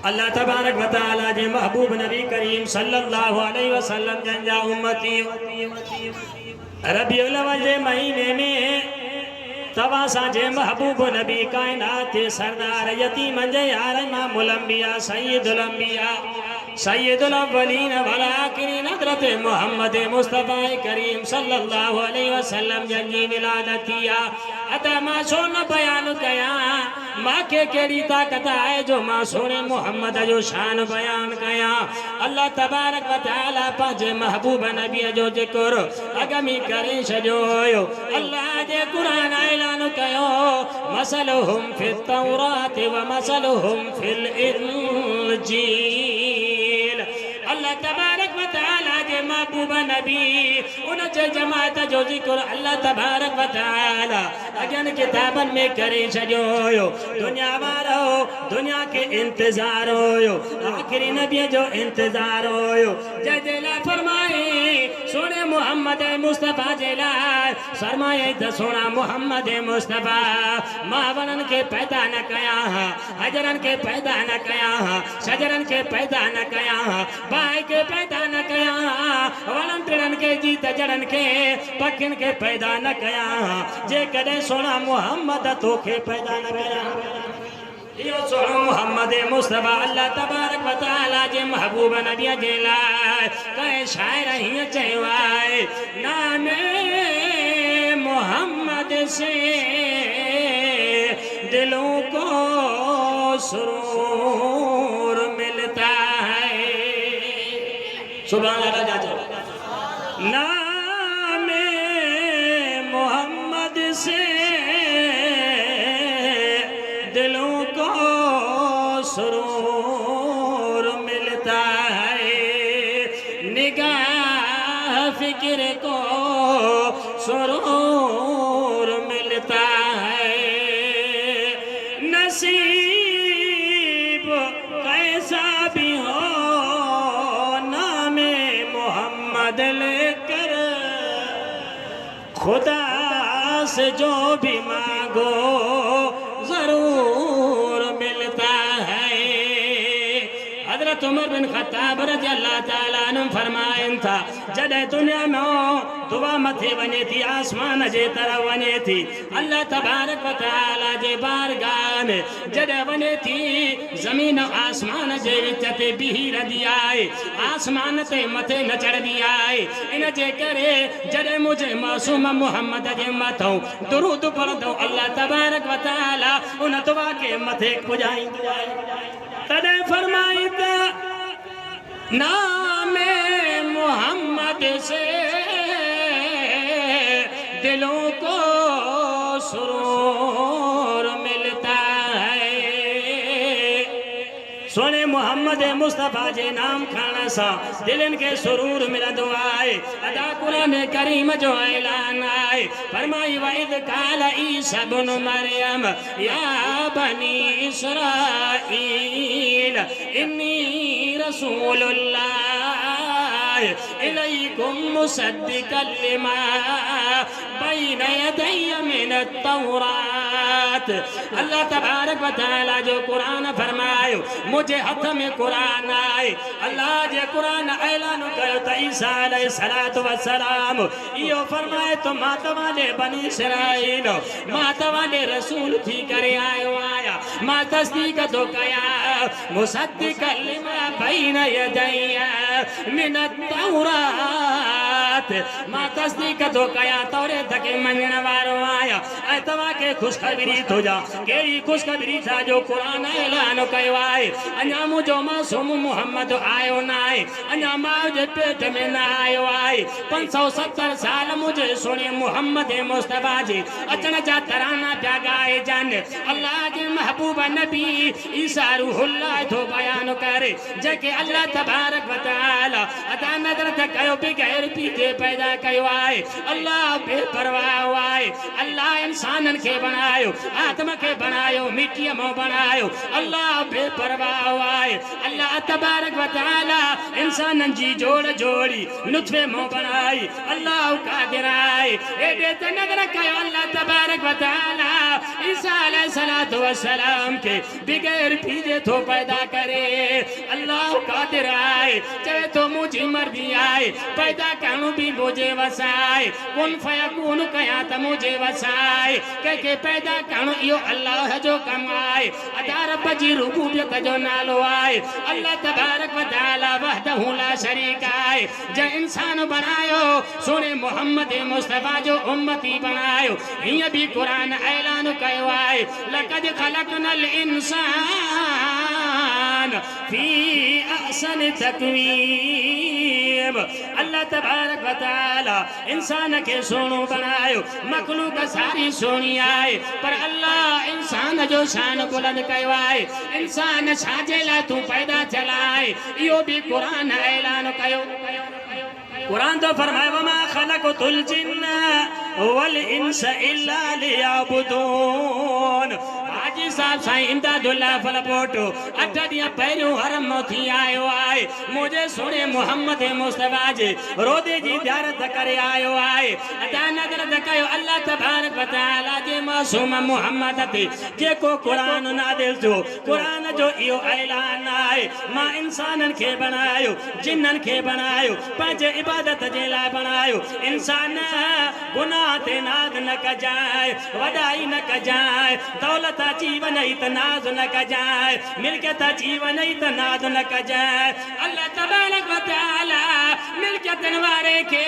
अल्लाह तबारक व तआला जे महबूब नबी करीम सल्लल्लाहु अलैहि वसल्लम जंजा उम्मती रबिउल अव्वल जे महीने में तवा सा जे महबूब नबी कायनात सरदार यतीम जे यार इमामुल अंबिया सय्यदुल अंबिया सय्यदुल अव्वलीन वल आखिरीन हज़रत मोहम्मद मुस्तफ़ा करीम सल्लल्लाहु अलैहि वसल्लम जंजी विलादत किया अता मां सोन बयान कया मां के केड़ी ताकत है जो मां सोने मोहम्मद जो शान बयान कया। अल्लाह तबारक व तआला पंहिंजे महबूब नबी जो जिक्र अगमी करे छॾियो हुयो। अल्लाह जे कुरान ऐलान कयो मसलहुम फित तौरात व मसलहुम फिल इंजील। अल्लाह तबारक व तआला जे महबूब नबी उन जे जमात जो जिक्र अल्लाह तबारक व तआला अगन किताबन में करे छॾियो हुयो। दुनिया वारो दुनिया के इंतजार होयो आखिरी नबी जो इंतजार होयो जंहिंजे लाइ फरमाए सोने मोहम्मद मुस्तफ़ा जे लाइ फरमाए त सोना मोहम्मद मुस्तफ़ा मां वनन के पैदा न कया हजरन के पैदा न कया शजरन के पैदा न कया भाई के पैदा न कया वनन टिड़न के जीत जड़न के पखिन के पैदा न कया जे कदे सोना मोहम्मद तोखे पैदा न कया। यो सोनो मोहम्मद मुस्तफ़ा अल्लाह तबारक व तआला जे महबूब नबी जे लाइ कहे शायर ही चयो आहे नामे मोहम्मद से दिलों को सुरूर मिलता है। सुभान अल्लाह। नामे मोहम्मद से दिलों को सुरूर मिलता है निगाह फिक्र को सुरूर मिलता है। नसीब कैसा भी हो नामे मोहम्मद लेकर खुदा से जो भी मांगो जरूर मिलता है। हजरत उमर बिन खत्ताब रज़ियल्लाहु ताला अन्हु फरमाइन था जॾहिं दुनिया में दुआ मथे वञे थी आसमान जे तरफ वञे थी अल्लाह तबारक व तआला जे बारगाह में जॾहिं वञे थी ज़मीन आसमान जे विच ते बीही रहंदी आहे आसमान ते मथे न चढ़ंदी आहे। इन जे करे जॾहिं मुंहिंजे मासूम मोहम्मद जे मथां दुरूद पढ़ंदो अल्लाह तबारक व तआला उन दुआ के मथे पुॼाईंदो आहे। तॾहिं फरमाई त नामे मोहम्मद से दिलों को सुरूर मिलता है। सोने मोहम्मद मुस्तफ़ा जे नाम खणण सां दिलनि के सुरूर मिलंदो आहे। अदा कुरान करीम जो ऐलान आहे फरमाई वइद काल ईसा इब्न मरियम या बनी इसराईल इन्नी रसूलुल्लाह इलैकुम मुसद्दिक़न लिमा बैन यदैय मिन तौरात। अल्लाह तबारक व तआला जो कुरान फरमायो मुझे हथ में कुरान आए अल्लाह जे कुरान ऐलान कयो त ईसा अलैहिस्सलातु वस्सलाम इहो फरमाए तो मां तव्हांजे बनी इसराईल मां तव्हांजे रसूल थी करे आयो आहियां मां तस्दीक थो कया मुसद्दिक़न लिमा बैन यदैय मिन तौरात मां तस्दीक थो कया तौरेत खे मञण वारो आहियां ऐं तव्हांखे ख़ुशख़बरी थो ॾियां कहिड़ी ख़ुशख़बरी छा जो कुरान ऐलान कयो आहे अञा मुंहिंजो मासूम मोहम्मद आयो न आहे अञा माउ जे पेट में न आयो आहे 570 साल मुंहिंजे सोने मोहम्मद मुस्तफ़ा जे अचण जा तराना पिया ॻाइजनि। अल्लाह जे महबूब नबी ईसा रूहुल्लाह थो बयान करे जेके अल्लाह तबारक व तआला अता नज़र त कयो बग़ैर पीते पैदा कयो आहे। अल्लाह बेपरवाह आहे अल्लाह इंसाननि खे बनायो आदम खे बनायो मिट्टीअ मां बनायो अल्लाह बेपरवाह आहे अल्लाह तबारक व तआला इंसानन जी जोड़ जोड़ी नुत्फे मो बनाई अल्लाह कादिर आए एडे ते नगर कयो अल्लाह तबारक व तआला ईसा अलैहिस्सलातु वस्सलाम के बगैर पीजे तो पैदा करे अल्लाह कादिर आए चाहे तो मुझी मर्जी आए पैदा करूं भी मुझे वसाए कुन फयकून कया त मुझे वसाए के पैदा करूं यो अल्लाह जो कमाए अदा रब जी रुबूबियत जो नालो आए अल्लाह तबारक व तआला वहदहु ला शरीक आए जे इंसान बनायो सोने मोहम्मद मुस्तफा जो उम्मती बनायो ये भी कुरान ऐलान कयो आए लक़द खलक़नल इंसान फी अहसन तक़वीम अल्लाह तबारक व तआला इंसान के सोनो बनायो मखलूक सारी सोनी आए पर अल्लाह इंसान जो शान बुलंद कयो आए इंसान छाजे ला तू पैदा चलाए यो भी कुरान ऐलान कयो कुरान तो फरमाए वमा खलक़तुल जिन्ना वल इंस इल्ला लियअबुदून हाजी साहब साईं इमदादुल्लाह फलपोटो 8 ॾींहं पहिरियों हरम थी आयो आहे मुझे सोने मोहम्मद मुस्तफा जे रोदे जी ज़ियारत करे आयो आहे अदा नज़र कयो अल्लाह तबारक व तआला जे मासूम मोहम्मद ते जेको कुरान नाज़िल थियो कुरान जो इहो ऐलान आहे मां इंसानन खे बनायो जिन्नन खे बनायो पंहिंजे इबादत जे लाइ बनायो इंसान गुनाह ते नाज़ न कजाए वॾाई न कजाए दौलत अची वञे त नाज़ न कजाए मिल्कियत अची वञे त नाज़ न कजाए अल्लाह तबारक व तआला मिल्कियतन वारे खे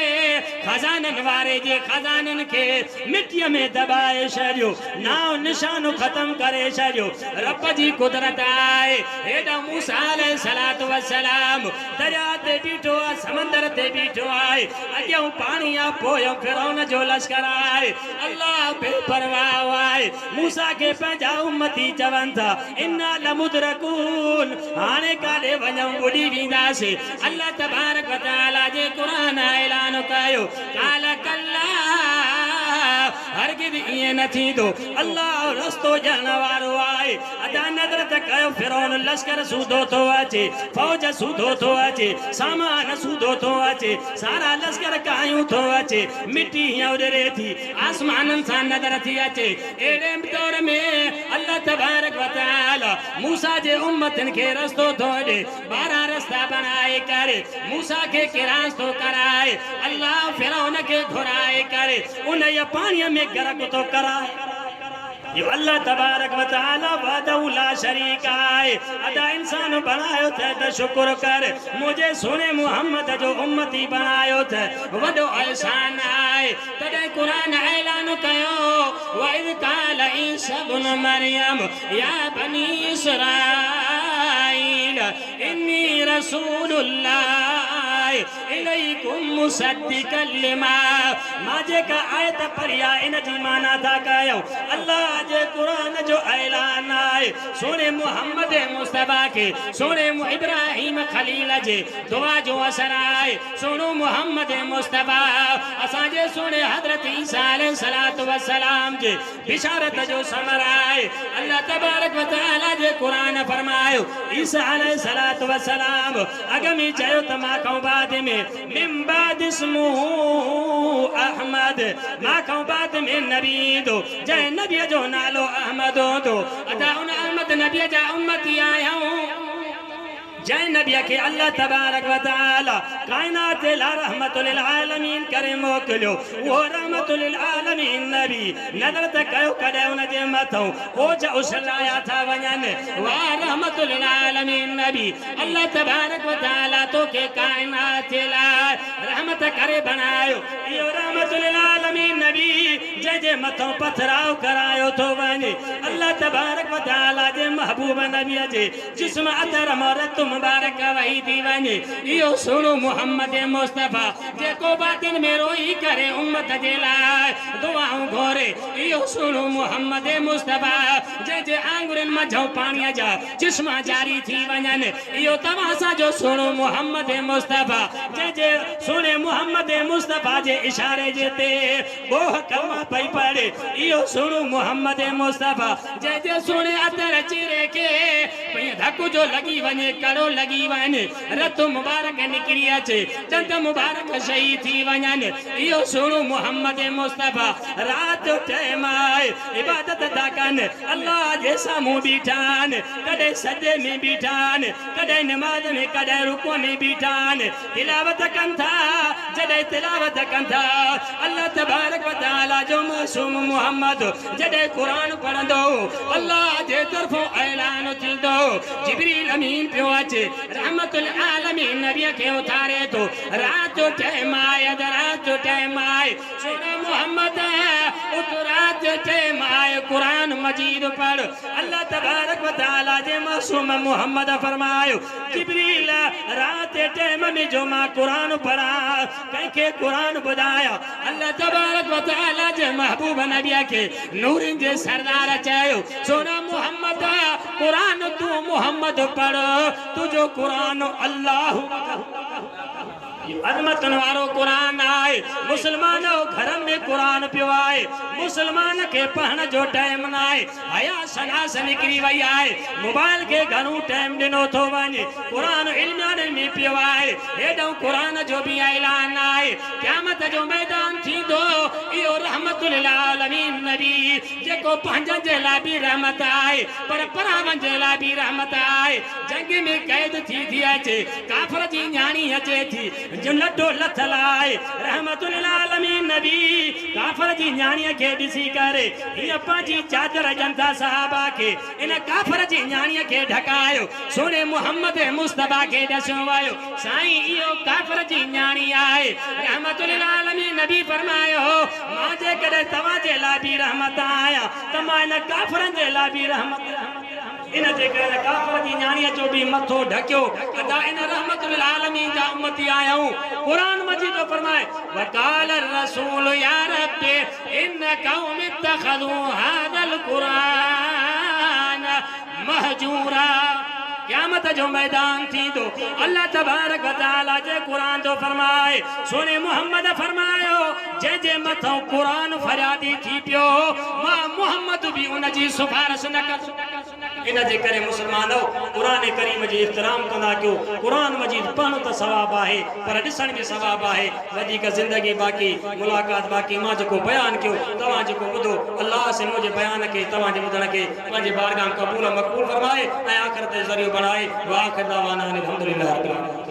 खजानन वारे जे खजानन खे मिट्टीअ में दबाए छॾियो नाओ निशानो ख़त्म करे छॾियो रब जी कुदरत आहे हेॾा मूसा अलैहिस्सलातु वस्सलाम दरिया ते बीठो आहे समंदर ते बीठो आहे अॻियां पाणी आहे पोयों फिरौन जो लश्कर आहे अल्लाह बेपरवाह आहे मूसा के पंहिंजा उम्मती चवनि था इन्ना लमुदरकून हाणे काॾे वञूं ॿुॾी वेंदासीं अल्लाह तबारक व तआला जे कुरान ऐलान कयो काल कल्ला हरगिज़ ईअं न थींदो अल्लाह रस्तो ॼण वारो आहे अदा नज़र त कयो फिरौन लश्कर सूधो थो अचे फौज सूधो थो अचे सामान सूधो थो अचे सारा लश्कर कायूं थो अचे मिट्टी हीअं उॾरे थी आसमाननि सां नज़र थी अचे अहिड़े दौर में अल्लाह तबारक व तआला मूसा जे उम्मतनि खे रस्तो थो ॾे 12 रस्ता बनाए करे मूसा खे किरास थो कराए अल्लाह फिरौन खे घुराए करे उन पाणीअ में गरक तो कराए यो अल्लाह तबारक व तआला वहदहु ला शरीक आहे अदा इंसान बनायो थे त शुक्र कर मुझे सोने मोहम्मद जो उम्मती बनायो थे वडो एहसान आहे तदे कुरान ऐलान कयो व इज़ क़ाल ईसा इब्न मरियम या बनी इसराईल इन्नी रसूलुल्लाह इलैकुम मुसद्दिक़न लिमा माजे का आयत पढ़िया इन जी माना था कयो अल्लाह जे कुरान जो ऐलान आए सोने मोहम्मद मुस्तफा के सोने इब्राहिम खलील जे दुआ जो असर आए सोनो मोहम्मद मुस्तफा असा जे सोने हजरत ईसा अलैहिस्सलातु वस्सलाम जे बिशारत जो समर आए अल्लाह तबारक व तआला जे कुरान फरमायो ईसा अलैहिस्सलातु वस्सलाम अगमी चयो त मां खां बाद में मिन बाद इस्मुहु अहमद मां खां बाद में नबी दो जय नबी जो नालो अहमद हो अदा उन अहमद नबी जा उम्मती आया हूं जय नबी के अल्लाह तबारक व तआला कायनात ला रहमतुल लिल आलमीन करे मोकलियो वो रहमतुल लिल आलमीन नबी नजर त कयो कदे उन जे मथो ओज उसलाया था वञन वा रहमतुल लिल आलमीन नबी अल्लाह तबारक व तआला तो के कायनात ला रहमत करे बनायो यो रहमतुल लिल आलमीन नबी जे जे मथो पथराव करायो तो वञे अल्लाह तबारक व तआला जे महबूब नबी जे जिस्म अतर मरत मुबारक वही थी वञे इहो सुनो मोहम्मद मुस्तफा जेको बातिन में रोई करे उम्मत जे लाइ दुआऊं घोरे इहो सुनो मोहम्मद मुस्तफा जे जे आंगुरनि मझो पाणीअ जा जिस्मा जारी थी वञनि इहो तव्हां सां जो सुनो मोहम्मद मुस्तफा जे जे सुने मोहम्मद मुस्तफा जे इशारे जे ते बोह कलमा पई पढ़े इहो सुनो मोहम्मद मुस्तफा जे जे सुने अतर चिरे के धक जो लगी वने कड़ो लगी वने रत मुबारक निकरी अचे चंद मुबारक शहीद थी वञन इहो सुणो मोहम्मद मुस्तफा रात टाइम आए इबादत था कन अल्लाह जे सामूं बीठान कदे सजे में बीठान कदे नमाज में कदे रुको में बीठान तिलावत कन था जदे तिलावत कन था अल्लाह तबारक व तआला जो मासूम मोहम्मद जदे कुरान पढ़ंदो अल्लाह जे तरफों ऐलान थींदो जिब्रील अमीन पियो अचे रहमतुल आलमीन नबी के उतारे तो रात जो टाइम आए रात जो टाइम आए सोना मोहम्मद उत रात जो टाइम आए कुरान मजीद पढ़ अल्लाह तबारक व तआला जे मासूम मोहम्मद फरमायो जिब्रील रात जे टाइम में जो मां कुरान पढ़ा कंहिंखे कुरान ॿुधाया अल्लाह तबारक व तआला जे महबूब नबी के नूरनि जे सरदार चयो सोना मोहम्मद कुरान तू मोहम्मद पढ़ तुझो कुरान अल्लाह अजमतन वारो कुरान आए मुसलमानो घर में कुरान पियो आए मुसलमान के पढ़ने जो टाइम ना आए हया सनास निकरी वही आए मोबाइल के घणो टाइम दिनो थो वने कुरान इल्म में पियो आए एडो कुरान जो भी ऐलान आए क़यामत जो मैदान थी दो इहो रहमतुल आलमीन नबी जेको पंहिंजनि जे लाइ बि रहमत आए पर परावनि जे लाइ बि रहमत आए जंग में कैद थी अचे काफ़र जी न्याणी अचे थी जो लड्डो लथल आए रहमतुल आलमीन नबी काफ़र जी न्याणीअ खे ॾिसी करे हीअ पंहिंजी चादर जनता साहबा के इन काफ़र जी न्याणीअ खे ढकायो सोने मोहम्मद मुस्तफा के ॾसो वियो साईं इहो काफ़र जी न्याणी आहे रहमतुल आलमीन नबी फरमायो मां जेकॾहिं तव्हां जे लाइ बि रहमत आहियां त मां इन काफ़रनि जे लाइ बि रहमत इन जे करे काफ़र जी न्याणीअ जो भी मथो ढकियो अदा इन रहमतुल आलमीन जा उम्मती आहियूं कुरान मजीद फरमाए वकाल रसूल या रब्बी इन कौम इत्तखذू हादल कुरान महजूरा क़यामत जो मैदान थी दो अल्लाह तबारक व तआला जे कुरान जो फरमाए सोने मोहम्मद फरमायो जे जे मथो कुरान फरियादी थी पियो मां मोहम्मद भी उन जी सिफारिश न कर इन जे करे मुसलमानो कुरान करीम जी इहतराम कंदा कयो कुरान मजीद पढ़ण त सवाब आहे पर ॾिसण भी सवाब आहे वधीक जिंदगी बाक़ी मुलाकात बाक़ी मां जेको बयान कयो तव्हां जेको ॿुधो अल्लाह से मुंहिंजे बयान खे तव्हां जे ॿुधण खे पंहिंजे बारगाह क़बूल मक़बूल फरमाए ऐं आख़िरत जो ज़रियो बनाए वा आख़िर दावाना अनिल हम्दुलिल्लाह रब्बिल आलमीन।